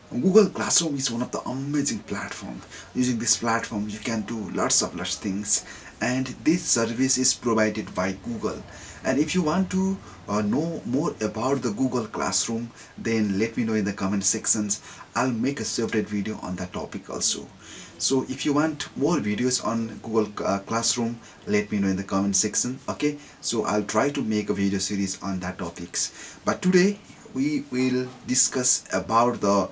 Google Classroom is one of the amazing platform. Using this platform, you can do lots of things, and this service is provided by Google. And if you want to know more about the Google Classroom, then let me know in the comment sections. I'll make a separate video on that topic also. So if you want more videos on Google Classroom, let me know in the comment section. Okay, so I'll try to make a video series on that topics. But today we will discuss about the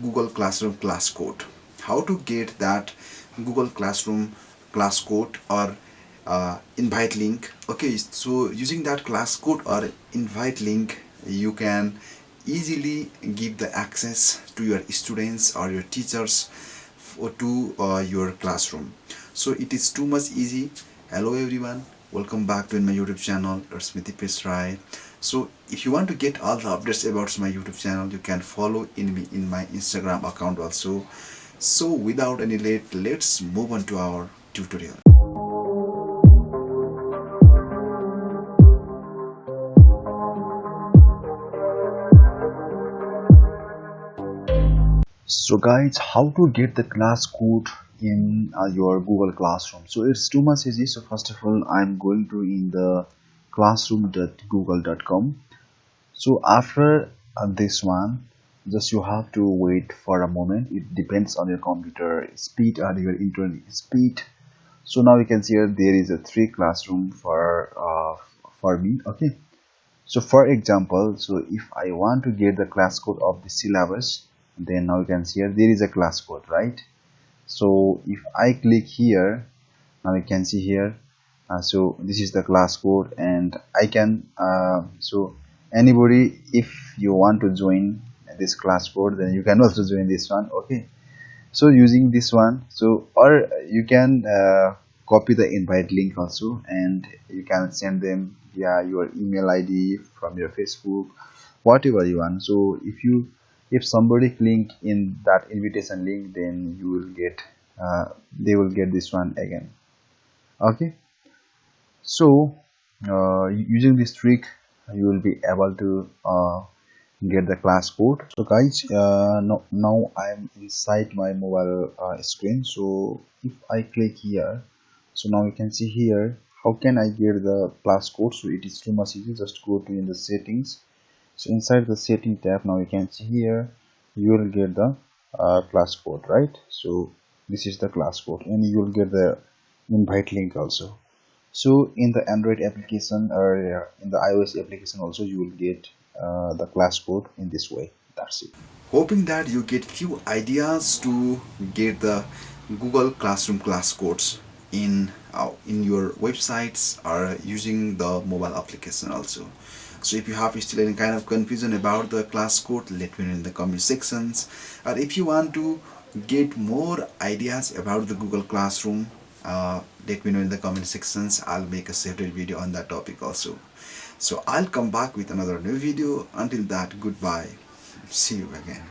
Google Classroom class code. How to get that Google Classroom class code or invite link. Okay, so using that class code or invite link, you can easily give the access to your students or your teachers to your classroom. So it is too much easy. Hello everyone, welcome back to my YouTube channel. It's me Dipesh Rai. So if you want to get all the updates about my YouTube channel, you can follow in my Instagram account also. So without any late, let's move on to our tutorial. So guys, how to get the class code in your Google Classroom? So it's too much easy. So first of all, I'm going to in the classroom.google.com. So after this one, just you have to wait for a moment. It depends on your computer speed or your internet speed. So now you can see here there is a 3 classroom for me. Okay, so for example, so if I want to get the class code of the syllabus, then now you can see here there is a class code, right? So if I click here, now you can see here, so this is the class code, and I can so anybody, if you want to join this class code, then you can also join this one. Okay, so using this one, so or you can copy the invite link also, and you can send them via your email ID from your Facebook, whatever you want. So if somebody click in that invitation link, then you will get they will get this one again. Okay, so using this trick, you will be able to get the class code. So guys, now I'm inside my mobile screen. So if I click here, so now you can see here how can I get the class code. So it is too much easy. Just go to in the settings. So inside the setting tab, now you can see here you will get the class code, right? So this is the class code, and you will get the invite link also. So in the Android application or in the iOS application also, you will get the class code in this way. That's it. Hoping that you get few ideas to get the Google Classroom class codes in your websites or using the mobile application also. So if you have still any kind of confusion about the class code, let me know in the comment sections. Or if you want to get more ideas about the Google Classroom, let me know in the comment sections. I'll make a separate video on that topic also. So I'll come back with another new video. Until that, goodbye. See you again.